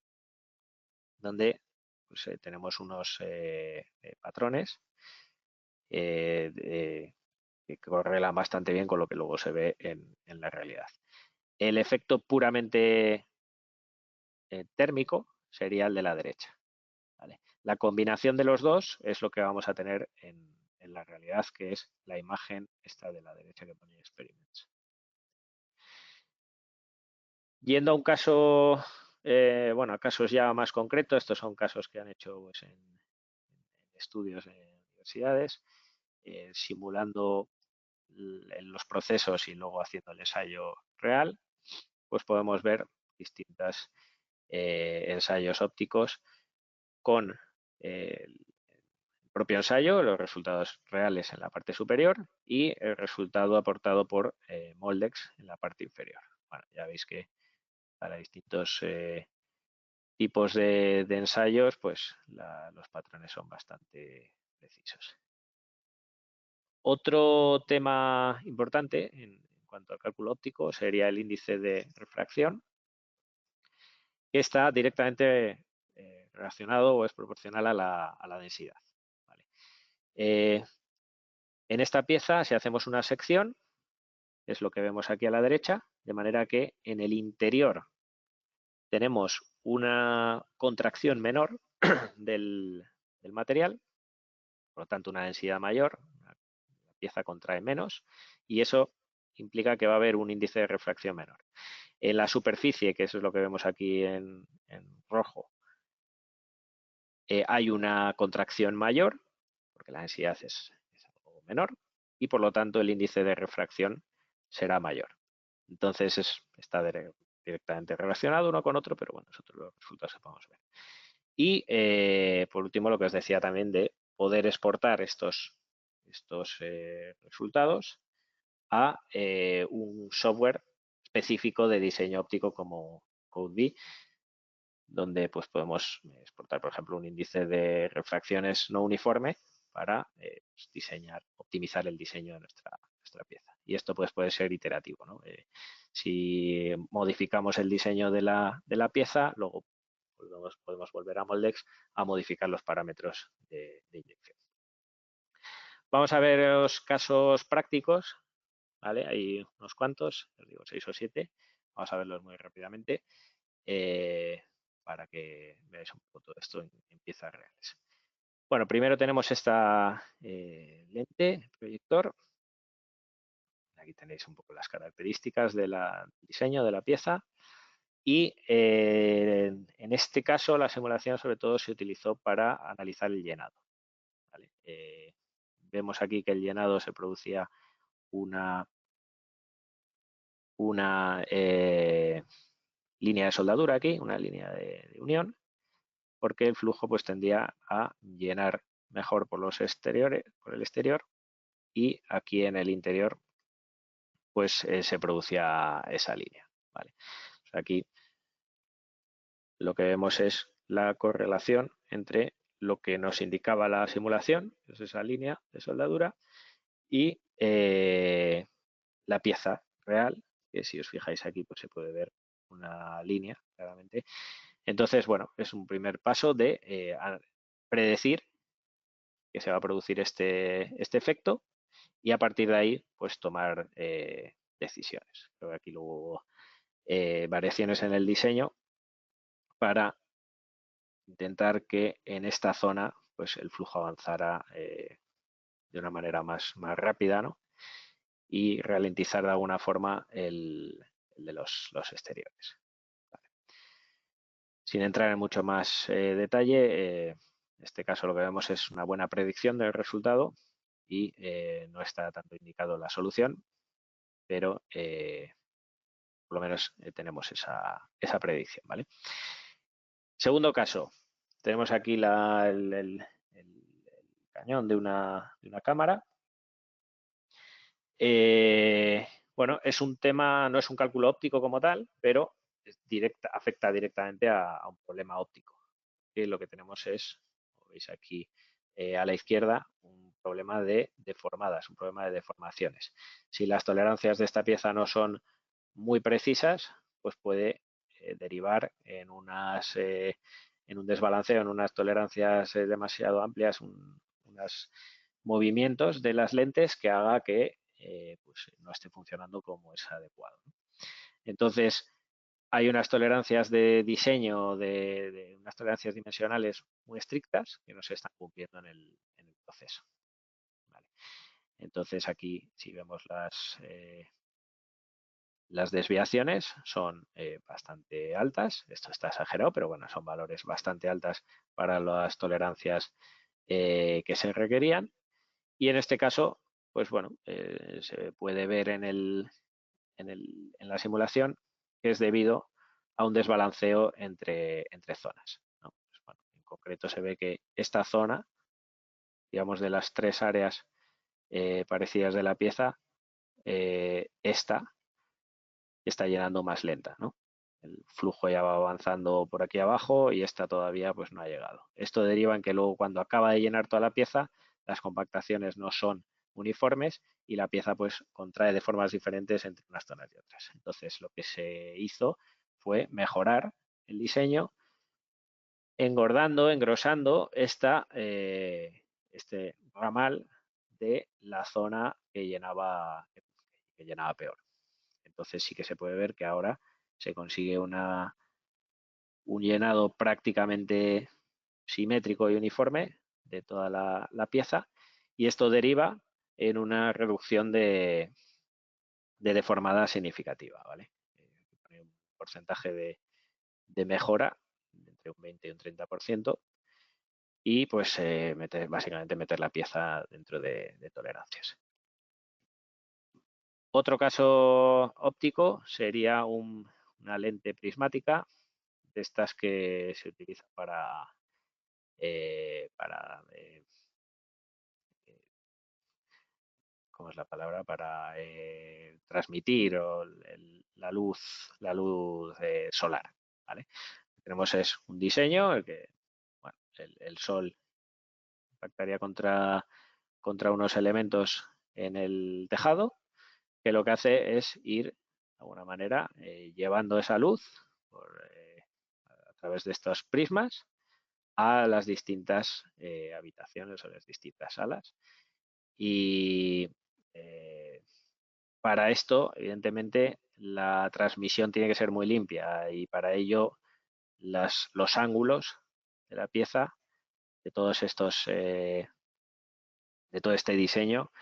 donde pues, tenemos unos patrones que correlan bastante bien con lo que luego se ve en la realidad. El efecto puramente térmico sería el de la derecha, ¿vale? La combinación de los dos es lo que vamos a tener en la realidad, que es la imagen esta de la derecha que pone experiments. Yendo a un caso, bueno, a casos ya más concretos, estos son casos que han hecho pues, en estudios en universidades, simulando en los procesos y luego haciendo el ensayo real, pues podemos ver distintos ensayos ópticos con el propio ensayo, los resultados reales en la parte superior y el resultado aportado por Moldex en la parte inferior. Bueno, ya veis que para distintos tipos de ensayos, pues los patrones son bastante precisos. Otro tema importante en cuanto al cálculo óptico sería el índice de refracción, que está directamente relacionado o es proporcional a la densidad. ¿Vale? En esta pieza, si hacemos una sección, es lo que vemos aquí a la derecha, de manera que en el interior tenemos una contracción menor del material, por lo tanto una densidad mayor, la pieza contrae menos y eso implica que va a haber un índice de refracción menor. En la superficie, que eso es lo que vemos aquí en rojo, hay una contracción mayor, porque la densidad es algo menor, y por lo tanto el índice de refracción será mayor. Entonces está directamente relacionado uno con otro, pero bueno, nosotros los resultados que podemos ver. Y por último, lo que os decía también de poder exportar estos resultados a un software específico de diseño óptico como CodeB, donde pues podemos exportar, por ejemplo, un índice de refracciones no uniforme para pues, optimizar el diseño de nuestra pieza. Y esto pues puede ser iterativo, ¿no? Si modificamos el diseño de la pieza, luego podemos volver a Moldex a modificar los parámetros de inyección. Vamos a ver los casos prácticos, ¿vale? Hay unos cuantos, os digo 6 o 7. Vamos a verlos muy rápidamente para que veáis un poco todo esto en piezas reales. Bueno, primero tenemos esta lente proyector. Aquí tenéis un poco las características del diseño de la pieza. Y en este caso la simulación sobre todo se utilizó para analizar el llenado. ¿Vale? Vemos aquí que el llenado se producía una línea de soldadura aquí, una línea de unión, porque el flujo pues tendía a llenar mejor por los exteriores, por el exterior, y aquí en el interior pues se producía esa línea. ¿Vale? O sea, aquí lo que vemos es la correlación entre lo que nos indicaba la simulación, que es esa línea de soldadura, y la pieza real, que si os fijáis aquí pues se puede ver una línea claramente. Entonces, bueno, es un primer paso de predecir que se va a producir este efecto y a partir de ahí pues tomar decisiones. Creo que aquí luego variaciones en el diseño para intentar que en esta zona pues el flujo avanzara de una manera más rápida, ¿no? Y ralentizar de alguna forma el de los exteriores. Vale. Sin entrar en mucho más detalle, en este caso lo que vemos es una buena predicción del resultado y no está tanto indicado la solución, pero por lo menos tenemos esa predicción. ¿Vale? Segundo caso, tenemos aquí el cañón de una cámara. Bueno, es un tema, no es un cálculo óptico como tal, pero afecta directamente a un problema óptico. Y lo que tenemos es, como veis aquí a la izquierda, un problema de deformadas, un problema de deformaciones. Si las tolerancias de esta pieza no son muy precisas, pues puede derivar en en un desbalanceo, en unas tolerancias demasiado amplias, unos movimientos de las lentes que haga que pues no esté funcionando como es adecuado. Entonces, hay unas tolerancias de diseño, de unas tolerancias dimensionales muy estrictas que no se están cumpliendo en el proceso. ¿Vale? Entonces, aquí, si vemos las desviaciones son bastante altas. Esto está exagerado, pero bueno, son valores bastante altas para las tolerancias que se requerían. Y en este caso, pues bueno, se puede ver en la simulación que es debido a un desbalanceo entre zonas, ¿no? Pues bueno, en concreto se ve que esta zona, digamos, de las tres áreas parecidas de la pieza, esta está llenando más lenta, ¿no? El flujo ya va avanzando por aquí abajo y esta todavía pues no ha llegado. Esto deriva en que luego cuando acaba de llenar toda la pieza, las compactaciones no son uniformes y la pieza pues contrae de formas diferentes entre unas zonas y otras. Entonces lo que se hizo fue mejorar el diseño engordando, engrosando este ramal de la zona que llenaba peor. Entonces sí que se puede ver que ahora se consigue un llenado prácticamente simétrico y uniforme de toda la pieza y esto deriva en una reducción de deformada significativa. ¿Vale? Un porcentaje de mejora entre un 20 y un 30% y pues básicamente meter la pieza dentro de tolerancias. Otro caso óptico sería una lente prismática de estas que se utilizan para ¿cómo es la palabra? Para transmitir la luz solar. ¿Vale? Lo que tenemos es un diseño en el que bueno, el sol impactaría contra unos elementos en el tejado, que lo que hace es ir, de alguna manera, llevando esa luz a través de estos prismas a las distintas habitaciones o las distintas salas y para esto, evidentemente, la transmisión tiene que ser muy limpia y para ello los ángulos de la pieza, de todos estos, de todo este diseño,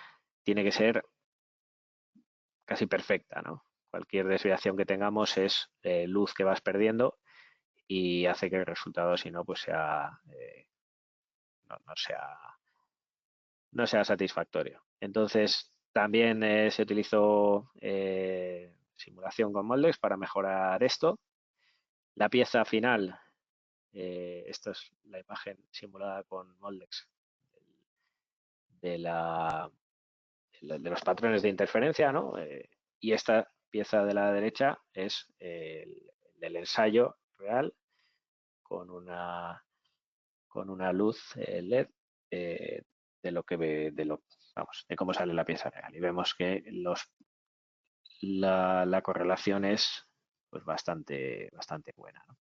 tiene que ser casi perfecta, ¿no? Cualquier desviación que tengamos es luz que vas perdiendo y hace que el resultado, si no, pues sea, no sea satisfactorio. Entonces, también se utilizó simulación con moldes para mejorar esto. La pieza final, esta es la imagen simulada con moldes de, de los patrones de interferencia, ¿no? Y esta pieza de la derecha es el ensayo real con una luz LED de lo que vamos, de cómo sale la pieza real. Y vemos que la correlación es pues bastante buena, ¿no?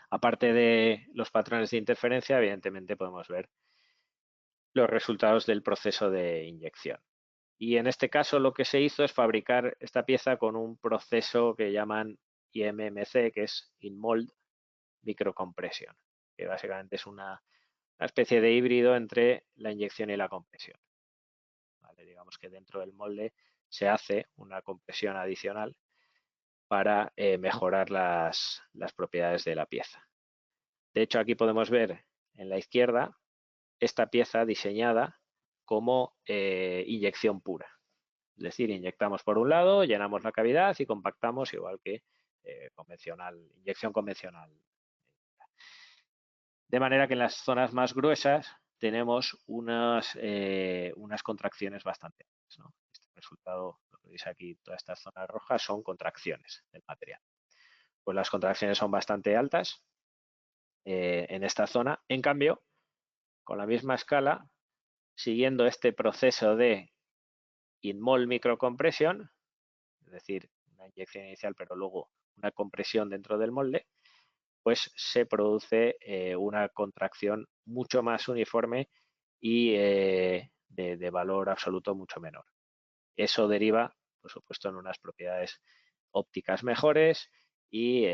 Aparte de los patrones de interferencia, evidentemente podemos ver los resultados del proceso de inyección. Y en este caso lo que se hizo es fabricar esta pieza con un proceso que llaman IMMC, que es In-Mold Microcompression, que básicamente es una especie de híbrido entre la inyección y la compresión. ¿Vale? Digamos que dentro del molde se hace una compresión adicional para mejorar las propiedades de la pieza. De hecho, aquí podemos ver en la izquierda esta pieza diseñada como inyección pura. Es decir, inyectamos por un lado, llenamos la cavidad y compactamos igual que inyección convencional. De manera que en las zonas más gruesas tenemos unas contracciones bastante altas, ¿no? Este resultado, lo que veis aquí, todas estas zonas rojas son contracciones del material. Pues las contracciones son bastante altas en esta zona. En cambio, con la misma escala, siguiendo este proceso de in-mold microcompresión, es decir, una inyección inicial pero luego una compresión dentro del molde, pues se produce una contracción mucho más uniforme y de valor absoluto mucho menor. Eso deriva, por supuesto, en unas propiedades ópticas mejores y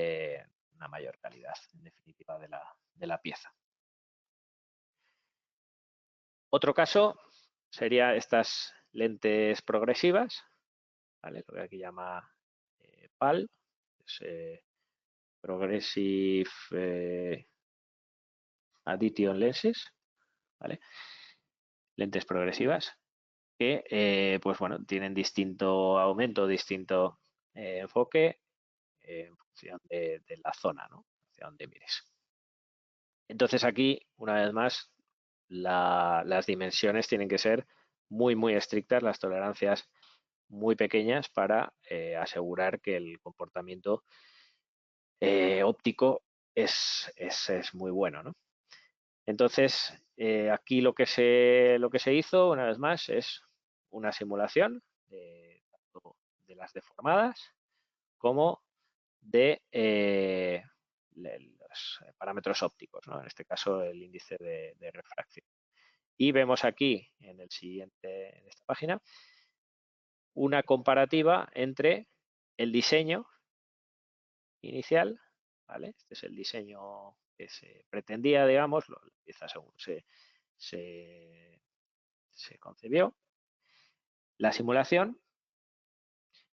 una mayor calidad, en definitiva, de la pieza. Otro caso sería estas lentes progresivas, ¿vale? Lo que aquí llama PAL, es, Progressive Addition Lenses, ¿vale? Lentes progresivas que, pues bueno, tienen distinto aumento, distinto enfoque en función de la zona, ¿no? Hacia donde mires. Entonces aquí, una vez más, las dimensiones tienen que ser muy estrictas, las tolerancias muy pequeñas para asegurar que el comportamiento óptico es muy bueno, ¿no? Entonces, aquí lo que se hizo, una vez más, es una simulación tanto de las deformadas como de los parámetros ópticos, ¿no? En este caso, el índice de refracción. Y vemos aquí, en esta página, una comparativa entre el diseño inicial, ¿vale? Este es el diseño que se pretendía, digamos, la pieza según se concebió, la simulación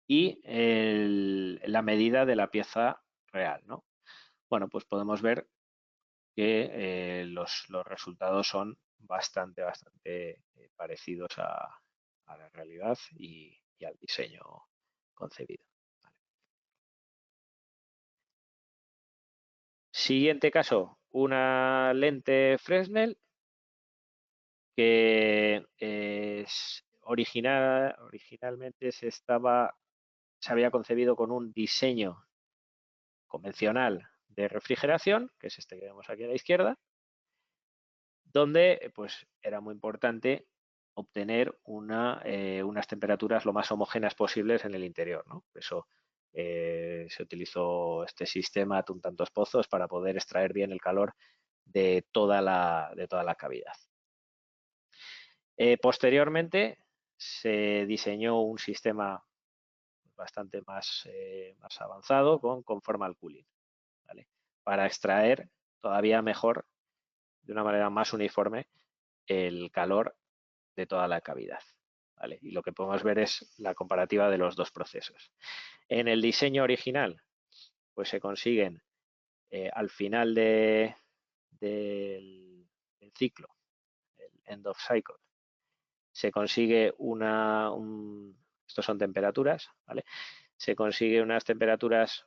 y la medida de la pieza real, ¿no? Bueno, pues podemos ver que los resultados son bastante parecidos a la realidad y al diseño concebido. Vale. Siguiente caso, una lente Fresnel que originalmente se había concebido con un diseño convencional de refrigeración, que es este que vemos aquí a la izquierda, donde pues era muy importante obtener unas temperaturas lo más homogéneas posibles en el interior, ¿no? Por eso se utilizó este sistema un tantos pozos para poder extraer bien el calor de toda la cavidad. Posteriormente se diseñó un sistema bastante más avanzado con conformal cooling, ¿vale? Para extraer todavía mejor, de una manera más uniforme, el calor de toda la cavidad, ¿vale? Y lo que podemos ver es la comparativa de los dos procesos. En el diseño original, pues se consiguen al final del ciclo, el end of cycle, se consigue estos son temperaturas, ¿vale? Se consigue unas temperaturas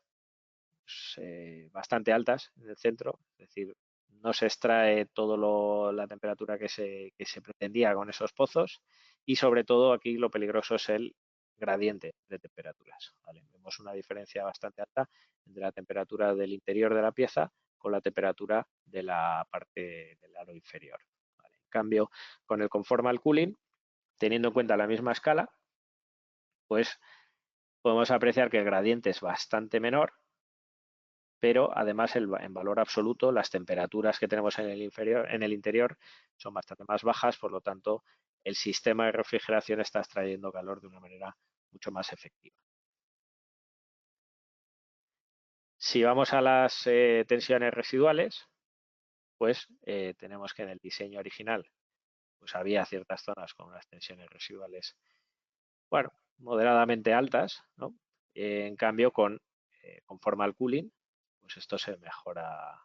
pues, bastante altas en el centro, es decir, no se extrae toda la temperatura que se pretendía con esos pozos y sobre todo aquí lo peligroso es el gradiente de temperaturas, ¿vale? Vemos una diferencia bastante alta entre la temperatura del interior de la pieza con la temperatura de la parte del aro inferior, ¿vale? En cambio, con el conformal cooling, teniendo en cuenta la misma escala, pues podemos apreciar que el gradiente es bastante menor, pero además en valor absoluto las temperaturas que tenemos en el interior son bastante más bajas, por lo tanto el sistema de refrigeración está extrayendo calor de una manera mucho más efectiva. Si vamos a las tensiones residuales, pues tenemos que en el diseño original pues había ciertas zonas con unas tensiones residuales, bueno, moderadamente altas, ¿no? En cambio con conformal cooling, pues esto se mejora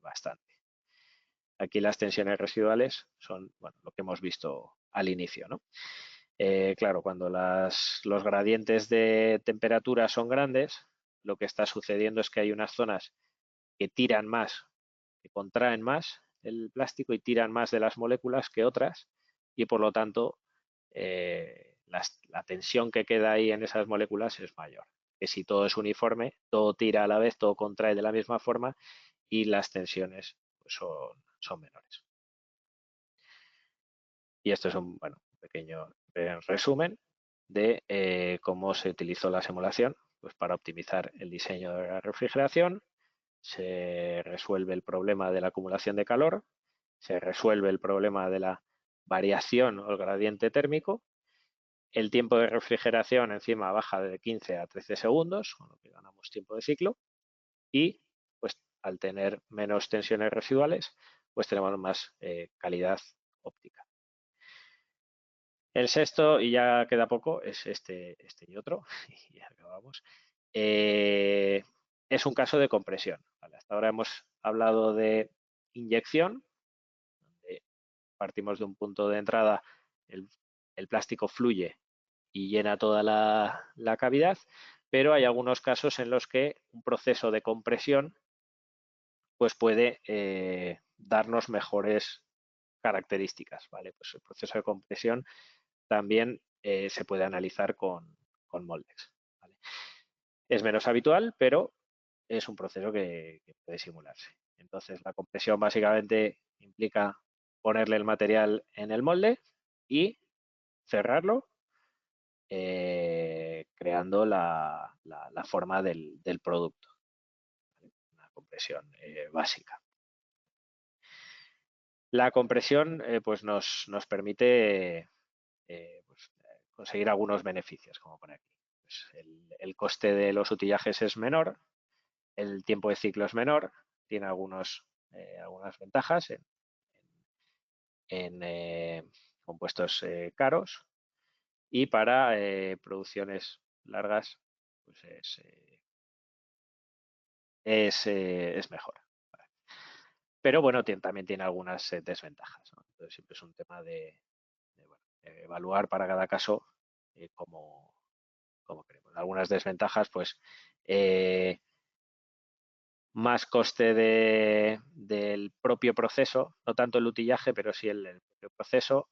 bastante. Aquí las tensiones residuales son, bueno, lo que hemos visto al inicio, ¿no? Claro, cuando los gradientes de temperatura son grandes, lo que está sucediendo es que hay unas zonas que tiran más, que contraen más el plástico y tiran más de las moléculas que otras y por lo tanto la tensión que queda ahí en esas moléculas es mayor. Que si todo es uniforme, todo tira a la vez, todo contrae de la misma forma y las tensiones pues, son menores. Y esto es un pequeño resumen de cómo se utilizó la simulación pues, para optimizar el diseño de la refrigeración. Se resuelve el problema de la acumulación de calor, se resuelve el problema de la variación o el gradiente térmico. El tiempo de refrigeración encima baja de 15 a 13 segundos, con lo que ganamos tiempo de ciclo. Y pues al tener menos tensiones residuales, pues tenemos más calidad óptica. El sexto, y ya queda poco, es este y otro, y ya acabamos. Es un caso de compresión. ¿Vale? Hasta ahora hemos hablado de inyección, donde partimos de un punto de entrada, el plástico fluye y llena toda la cavidad, pero hay algunos casos en los que un proceso de compresión pues puede darnos mejores características. ¿Vale? Pues el proceso de compresión también se puede analizar con Moldex. ¿Vale? Es menos habitual, pero es un proceso que puede simularse. Entonces, la compresión básicamente implica ponerle el material en el molde y cerrarlo, creando la forma del producto. ¿Vale? Una compresión básica. La compresión pues nos permite pues, conseguir algunos beneficios, como pone aquí. Pues el coste de los utillajes es menor, el tiempo de ciclo es menor, tiene algunas ventajas en compuestos caros y para producciones largas pues es mejor. Pero bueno, también tiene algunas desventajas, ¿no? Entonces siempre es un tema de evaluar para cada caso cómo queremos. Algunas desventajas, pues más coste del propio proceso, no tanto el utillaje, pero sí el propio proceso.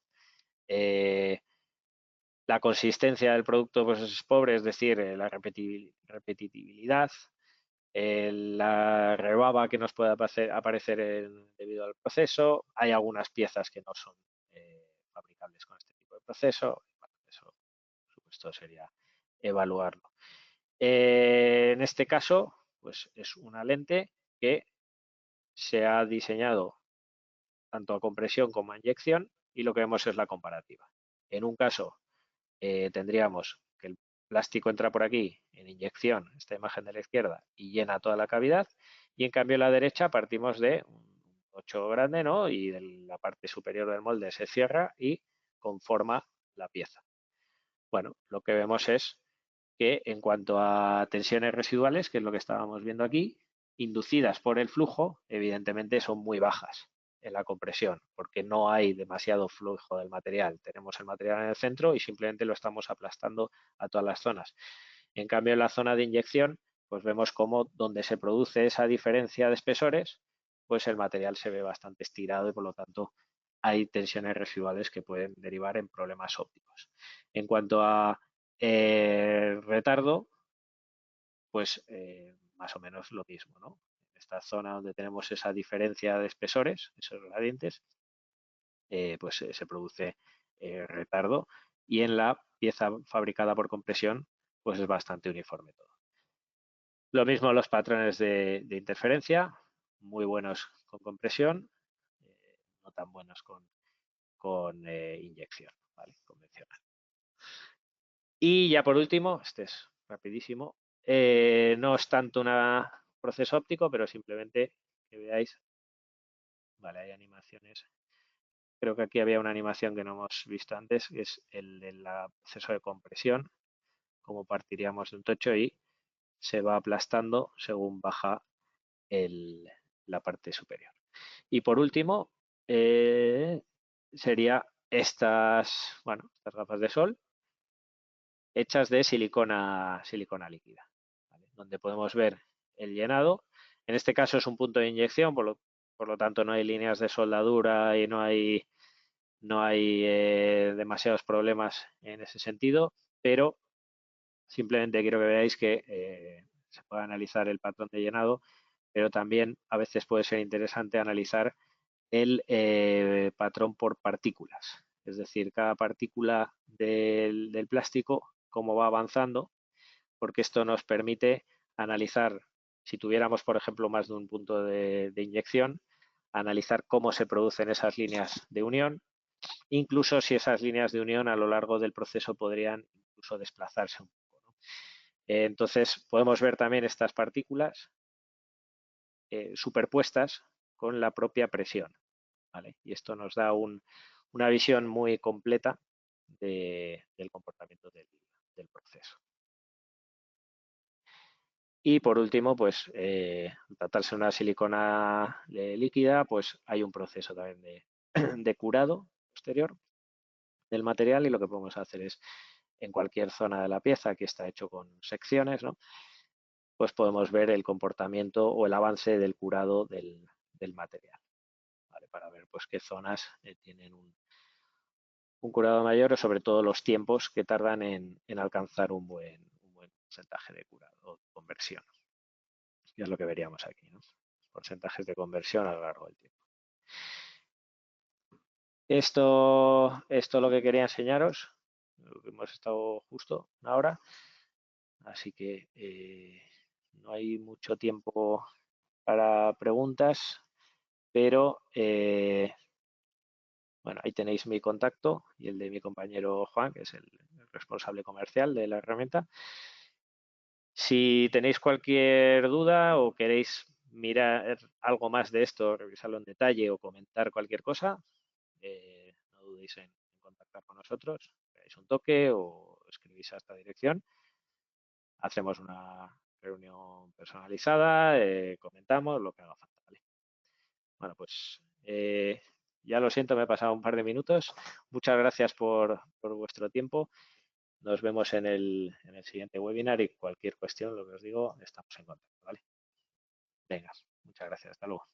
La consistencia del producto pues, es pobre, es decir, la repetibilidad, la rebaba que nos puede aparecer debido al proceso. Hay algunas piezas que no son fabricables con este tipo de proceso. Bueno, eso, por supuesto, sería evaluarlo. En este caso, pues es una lente que se ha diseñado tanto a compresión como a inyección y lo que vemos es la comparativa. En un caso tendríamos que el plástico entra por aquí en inyección, esta imagen de la izquierda, y llena toda la cavidad, y en cambio en la derecha partimos de un 8 grande, ¿no? Y de la parte superior del molde se cierra y conforma la pieza. Bueno, lo que vemos es que en cuanto a tensiones residuales, que es lo que estábamos viendo aquí, inducidas por el flujo, evidentemente son muy bajas en la compresión, porque no hay demasiado flujo del material. Tenemos el material en el centro y simplemente lo estamos aplastando a todas las zonas. En cambio, en la zona de inyección, pues vemos cómo donde se produce esa diferencia de espesores, pues el material se ve bastante estirado y por lo tanto hay tensiones residuales que pueden derivar en problemas ópticos. En cuanto a retardo, pues más o menos lo mismo, ¿no? En esta zona donde tenemos esa diferencia de espesores, esos gradientes, pues se produce retardo y en la pieza fabricada por compresión, pues es bastante uniforme todo. Lo mismo los patrones de interferencia, muy buenos con compresión, no tan buenos con inyección, ¿vale? Convencional. Y ya por último, este es rapidísimo, no es tanto un proceso óptico, pero simplemente que veáis, vale, hay animaciones. Creo que aquí había una animación que no hemos visto antes, que es el del proceso de compresión, como partiríamos de un tocho y se va aplastando según baja la parte superior. Y por último, sería estas, bueno, estas gafas de sol hechas de silicona líquida, ¿vale? Donde podemos ver el llenado. En este caso es un punto de inyección, por lo tanto no hay líneas de soldadura y no hay demasiados problemas en ese sentido, pero simplemente quiero que veáis que se puede analizar el patrón de llenado, pero también a veces puede ser interesante analizar el patrón por partículas. Es decir, cada partícula del plástico, cómo va avanzando, porque esto nos permite analizar, si tuviéramos, por ejemplo, más de un punto de inyección, analizar cómo se producen esas líneas de unión, incluso si esas líneas de unión a lo largo del proceso podrían incluso desplazarse un poco, ¿no? Entonces, podemos ver también estas partículas superpuestas con la propia presión, ¿vale? Y esto nos da una visión muy completa del comportamiento del proceso. Y por último, pues al tratarse de una silicona líquida, pues hay un proceso también de curado posterior del material y lo que podemos hacer es en cualquier zona de la pieza que está hecho con secciones, ¿no? Pues podemos ver el comportamiento o el avance del curado del material, ¿vale? Para ver pues qué zonas tienen un curado mayor o sobre todo los tiempos que tardan en alcanzar un buen porcentaje de curado o de conversión. Y es lo que veríamos aquí, ¿no? Porcentajes de conversión a lo largo del tiempo. Esto es lo que quería enseñaros. Hemos estado justo una hora, así que no hay mucho tiempo para preguntas, pero bueno, ahí tenéis mi contacto y el de mi compañero Juan, que es el responsable comercial de la herramienta. Si tenéis cualquier duda o queréis mirar algo más de esto, revisarlo en detalle o comentar cualquier cosa, no dudéis en contactar con nosotros, dais un toque o escribís a esta dirección. Hacemos una reunión personalizada, comentamos lo que haga falta, ¿vale? Bueno, pues ya lo siento, me he pasado un par de minutos. Muchas gracias por vuestro tiempo. Nos vemos en el siguiente webinar y cualquier cuestión, lo que os digo, estamos en contacto, ¿vale? Venga, muchas gracias. Hasta luego.